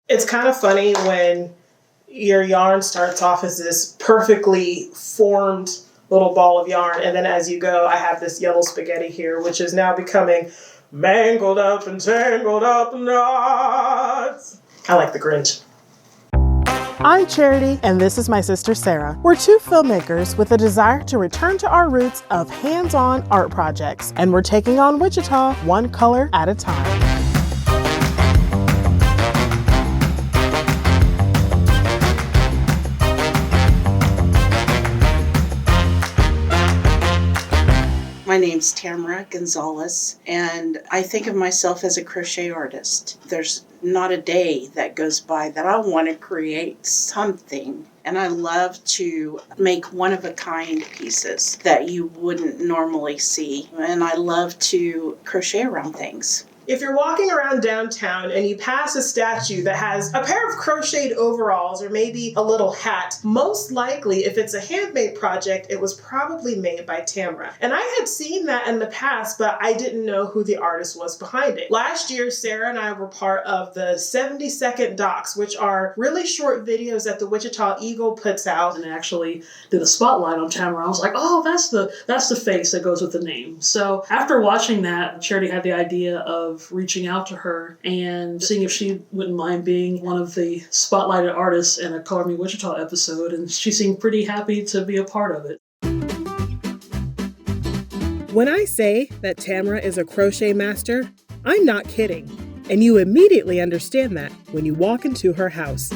It's kind of funny when your yarn starts off as this perfectly formed little ball of yarn, and then as you go, I have this yellow spaghetti here, which is now becoming mangled up and tangled up knots. I like the Grinch. I'm Charity, and this is my sister Sara. We're two filmmakers with a desire to return to our roots of hands-on art projects, and we're taking on Wichita one color at a time. My name's Tamara Gonzales, and I think of myself as a crochet artist. There's not a day that goes by that I want to create something. And I love to make one-of-a-kind pieces that you wouldn't normally see. And I love to crochet around things. If you're walking around downtown and you pass a statue that has a pair of crocheted overalls or maybe a little hat, most likely, if it's a handmade project, it was probably made by Tamara. And I had seen that in the past, but I didn't know who the artist was behind it. Last year, Sara and I were part of the 70-second docs, which are really short videos that the Wichita Eagle puts out. And actually did a spotlight on Tamara. I was like, oh, that's the face that goes with the name. So after watching that, Charity had the idea of reaching out to her and seeing if she wouldn't mind being one of the spotlighted artists in a Color Me Wichita episode, and she seemed pretty happy to be a part of it. When I say that Tamara is a crochet master, I'm not kidding, and you immediately understand that when you walk into her house.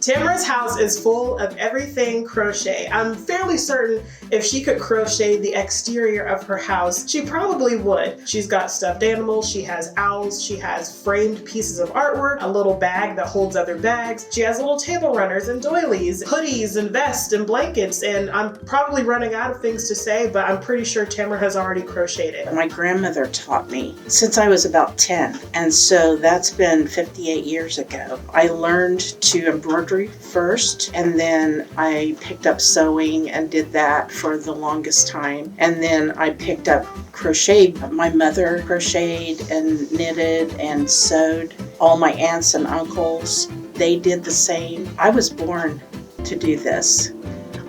Tamara's house is full of everything crochet. I'm fairly certain if she could crochet the exterior of her house, she probably would. She's got stuffed animals, she has owls, she has framed pieces of artwork, a little bag that holds other bags. She has little table runners and doilies, hoodies and vests and blankets, and I'm probably running out of things to say, but I'm pretty sure Tamara has already crocheted it. My grandmother taught me since I was about 10, and so that's been 58 years ago. I learned to embroider first, and then I picked up sewing and did that for the longest time, and then I picked up crochet. My mother crocheted and knitted and sewed. All my aunts and uncles, they did the same. I was born to do this.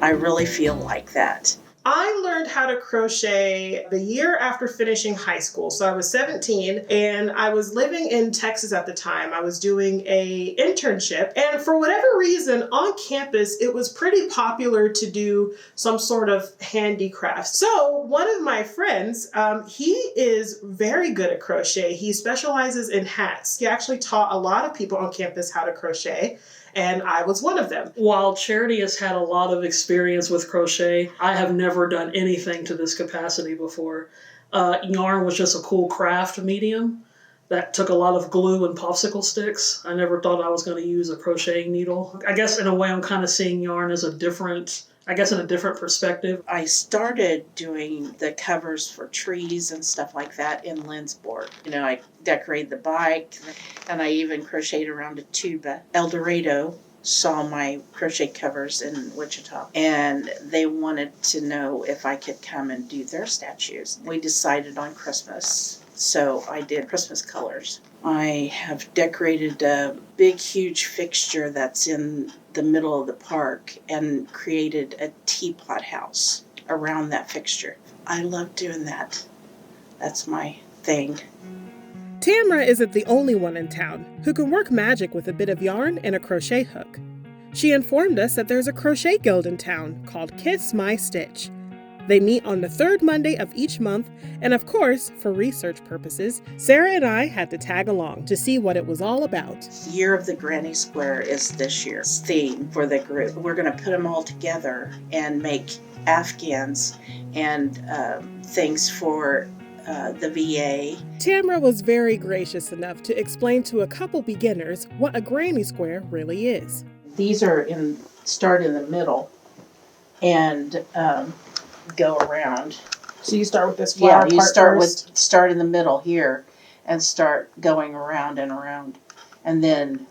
I really feel like that. I learned how to crochet the year after finishing high school. So I was 17 and I was living in Texas at the time. I was doing a internship, and for whatever reason on campus, it was pretty popular to do some sort of handicraft. So one of my friends, he is very good at crochet. He specializes in hats. He actually taught a lot of people on campus how to crochet, and I was one of them. While Charity has had a lot of experience with crochet, I have never done anything to this capacity before. Yarn was just a cool craft medium that took a lot of glue and popsicle sticks. I never thought I was going to use a crocheting needle. I guess in a way I'm kind of seeing yarn as in a different perspective. I started doing the covers for trees and stuff like that in Lynn's board. I decorated the bike, and I even crocheted around a tuba. El Dorado saw my crochet covers in Wichita, and they wanted to know if I could come and do their statues. We decided on Christmas, so I did Christmas colors. I have decorated a big, huge fixture that's in the middle of the park and created a teapot house around that fixture. I love doing that. That's my thing. Tamara isn't the only one in town who can work magic with a bit of yarn and a crochet hook. She informed us that there's a crochet guild in town called Kiss My Stitch. They meet on the third Monday of each month, and of course, for research purposes, Sara and I had to tag along to see what it was all about. Year of the Granny Square is this year's theme for the group. We're going to put them all together and make Afghans and things for the VA. Tamara was very gracious enough to explain to a couple beginners what a granny square really is. These are start in the middle and go around. So you start with this flower part first? Start in the middle here and start going around and around, and then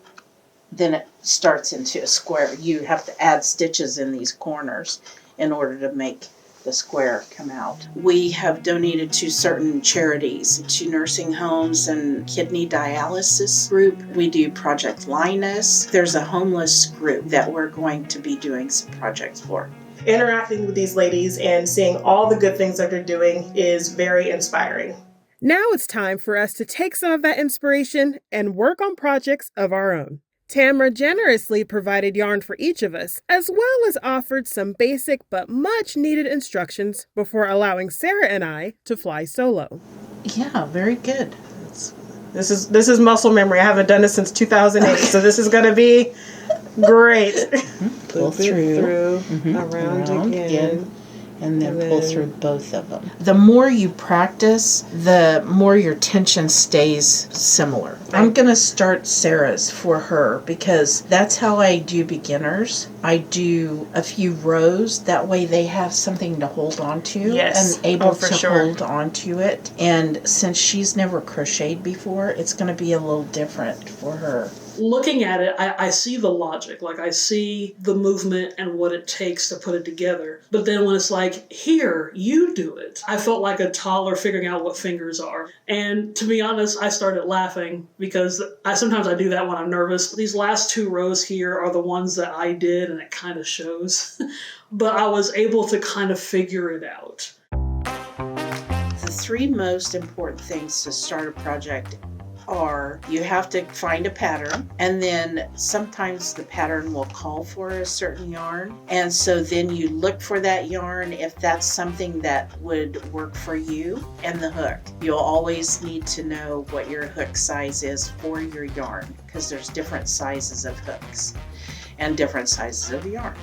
it starts into a square. You have to add stitches in these corners in order to make the square come out. We have donated to certain charities, to nursing homes and kidney dialysis group. We do Project Linus. There's a homeless group that we're going to be doing some projects for. Interacting with these ladies and seeing all the good things that they're doing is very inspiring. Now it's time for us to take some of that inspiration and work on projects of our own. Tamara generously provided yarn for each of us, as well as offered some basic but much needed instructions before allowing Sara and I to fly solo. Yeah, very good. This is muscle memory. I haven't done it since 2008, so this is going to be great. Pull through, around again. And then pull through both of them. The more you practice, the more your tension stays similar. I'm going to start Sarah's for her because that's how I do beginners. I do a few rows. That way they have something to hold on to and able to hold on to it. And since she's never crocheted before, it's going to be a little different for her. Looking at it, I see the logic. Like, I see the movement and what it takes to put it together. But then when it's like, here, you do it, I felt like a toddler figuring out what fingers are. And to be honest, I started laughing because sometimes I do that when I'm nervous. These last 2 rows here are the ones that I did, and it kind of shows. But I was able to kind of figure it out. The 3 most important things to start a project are you have to find a pattern, and then sometimes the pattern will call for a certain yarn, and so then you look for that yarn if that's something that would work for you, and the hook. You'll always need to know what your hook size is for your yarn because there's different sizes of hooks and different sizes of yarn.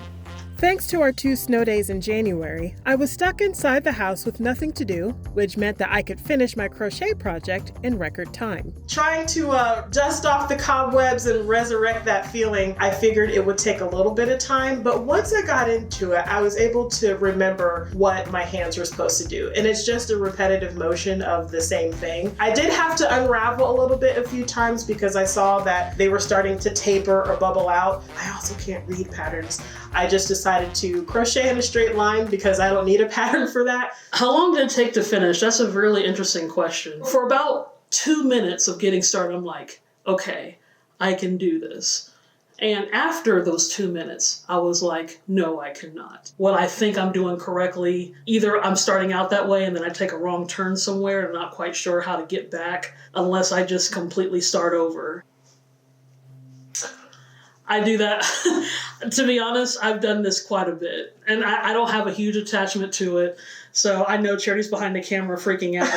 Thanks to our 2 snow days in January, I was stuck inside the house with nothing to do, which meant that I could finish my crochet project in record time. Trying to dust off the cobwebs and resurrect that feeling, I figured it would take a little bit of time, but once I got into it, I was able to remember what my hands were supposed to do, and it's just a repetitive motion of the same thing. I did have to unravel a little bit a few times because I saw that they were starting to taper or bubble out. I also can't read patterns. I just decided to crochet in a straight line because I don't need a pattern for that. How long did it take to finish? That's a really interesting question. For about 2 minutes of getting started, I'm like, okay, I can do this. And after those 2 minutes, I was like, no, I cannot. What I think I'm doing correctly, either I'm starting out that way and then I take a wrong turn somewhere and I'm not quite sure how to get back unless I just completely start over. I do that. To be honest, I've done this quite a bit. And I don't have a huge attachment to it. So I know Charity's behind the camera freaking out.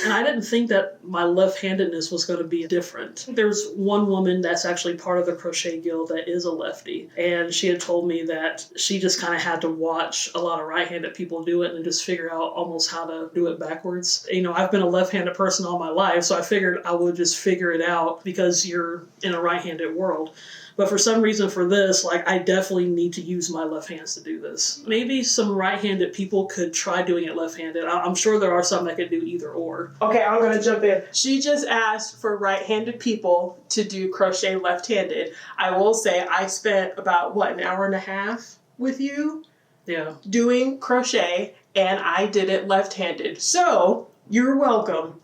And I didn't think that my left-handedness was going to be different. There's one woman that's actually part of the Crochet Guild that is a lefty. And she had told me that she just kind of had to watch a lot of right-handed people do it and just figure out almost how to do it backwards. You know, I've been a left-handed person all my life, so I figured I would just figure it out because you're in a right-handed world. But for some reason for this, like, I definitely need to use my left hands to do this. Maybe some right-handed people could try doing it left-handed. I'm sure there are some that could do either or. Okay, I'm going to jump in. She just asked for right-handed people to do crochet left-handed. I will say I spent about, an hour and a half with you? Yeah. Doing crochet, and I did it left-handed. So, you're welcome.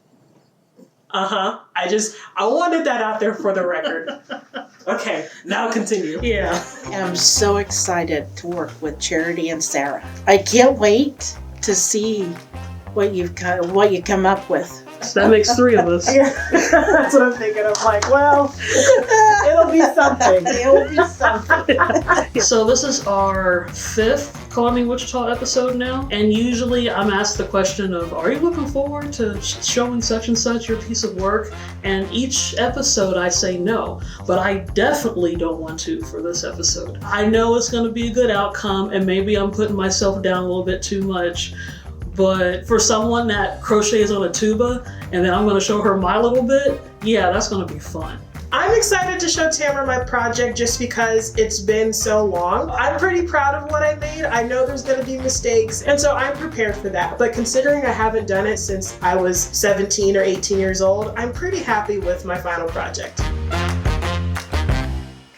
I wanted that out there for the record. Okay, now continue. Yeah. I'm so excited to work with Charity and Sara. I can't wait to see what you come up with. So that makes 3 of us. Yeah, that's what I'm thinking. I'm like, well, it'll be something. It'll be something. So this is our 5th Climbing Wichita episode now, and usually I'm asked the question of, are you looking forward to showing such and such your piece of work? And each episode I say no, but I definitely don't want to for this episode. I know it's going to be a good outcome, and maybe I'm putting myself down a little bit too much, but for someone that crochets on a tuba, and then I'm going to show her my little bit, yeah, that's going to be fun. I'm excited to show Tamara my project just because it's been so long. I'm pretty proud of what I made. I know there's going to be mistakes, and so I'm prepared for that. But considering I haven't done it since I was 17 or 18 years old, I'm pretty happy with my final project.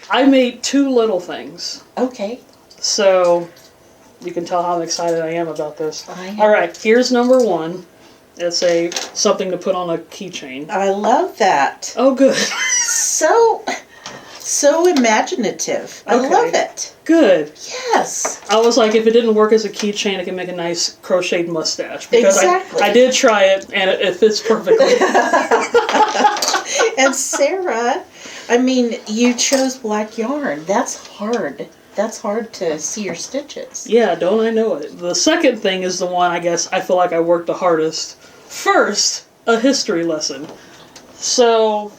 I made 2 little things. Okay. So You can tell how excited I am about this. I All right, here's number 1. It's something to put on a keychain. love that. Oh, good. So imaginative. I Okay. love it. Good. Yes. I was like, if it didn't work as a keychain, I can make a nice crocheted mustache. Because Exactly. I did try it, and it fits perfectly. And Sarah, I mean, you chose black yarn. That's hard. That's hard to see your stitches. Yeah, don't I know it. The second thing is the one I guess I feel like I worked the hardest. First, a history lesson. So,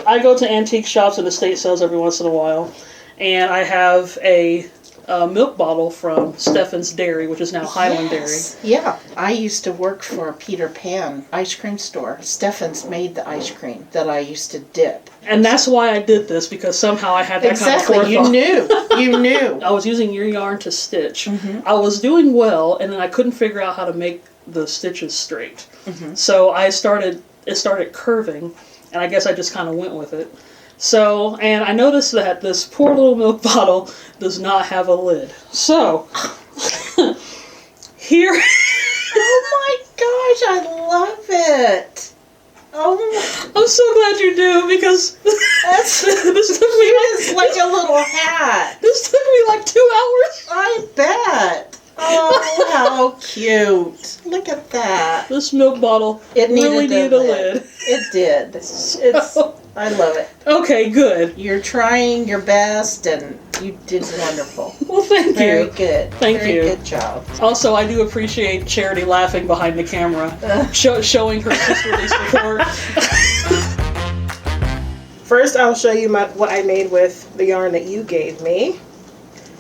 I go to antique shops and estate sales every once in a while, and I have a milk bottle from Stephen's Dairy, which is now Highland Yes. Yeah. I used to work for a Peter Pan ice cream store. Stephen's made the ice cream that I used to dip. Dairy. And that's why I did this, because somehow I had that Exactly. kind of forethought. You knew. I was using your yarn to stitch. Mm-hmm. I was doing well, and then I couldn't figure out how to make the stitches straight. Mm-hmm. So it started curving, and I guess I just kind of went with it. So, and I noticed that this poor little milk bottle does not have a lid. So, here... Oh my gosh, I love it. Oh, I'm so glad you do, because that's this took me it's like a little hat. This took me like 2 hours. I bet. Oh, how cute. Look at that. This milk bottle It really needed a lid. lid. It did. It's. I love it. Okay, good. You're trying your best, and you did wonderful. Well, thank Very you. good. Thank Very you. good job. Also, I do appreciate Charity laughing behind the camera, showing her sisterly support. First, I'll show you what I made with the yarn that you gave me.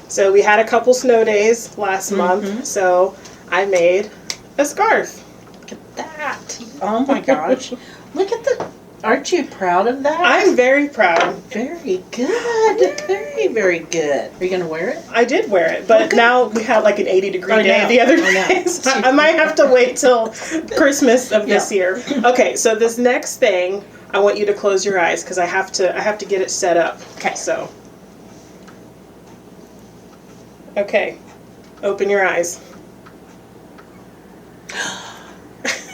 So we had a couple snow days last month, so I made a scarf. Look at that. Oh my gosh. Look at the. Aren't you proud of that? I'm very proud. Very good. Very, very good. Are you going to wear it? I did wear it, but now we had like an 80-degree I day know, the other I know. day. So I might have to wait till Christmas of this year. Okay, so this next thing, I want you to close your eyes because I have to get it set up. Okay. So. Okay. Open your eyes.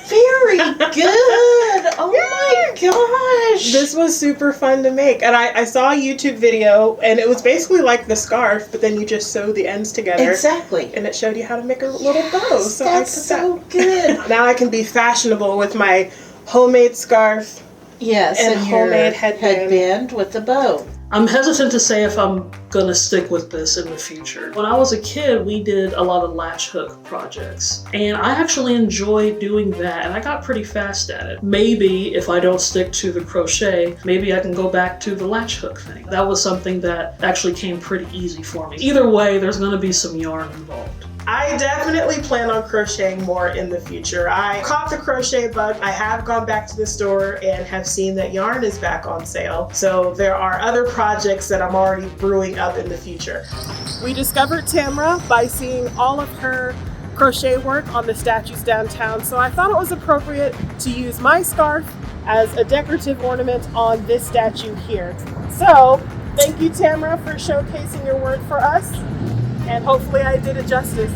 Very good. Oh my gosh. This was super fun to make. And I saw a YouTube video, and it was basically like the scarf, but then you just sew the ends together. Exactly. And it showed you how to make a little bow. So That's so good. Now I can be fashionable with my homemade scarf. Yes, And and your homemade headband. with the bow. I'm hesitant to say if I'm gonna stick with this in the future. When I was a kid, we did a lot of latch hook projects, and I actually enjoyed doing that, and I got pretty fast at it. Maybe if I don't stick to the crochet, maybe I can go back to the latch hook thing. That was something that actually came pretty easy for me. Either way, there's gonna be some yarn involved. I definitely plan on crocheting more in the future. I caught the crochet bug. I have gone back to the store and have seen that yarn is back on sale. So there are other projects that I'm already brewing up in the future. We discovered Tamara by seeing all of her crochet work on the statues downtown. So I thought it was appropriate to use my scarf as a decorative ornament on this statue here. So thank you, Tamara, for showcasing your work for us. And hopefully I did it justice.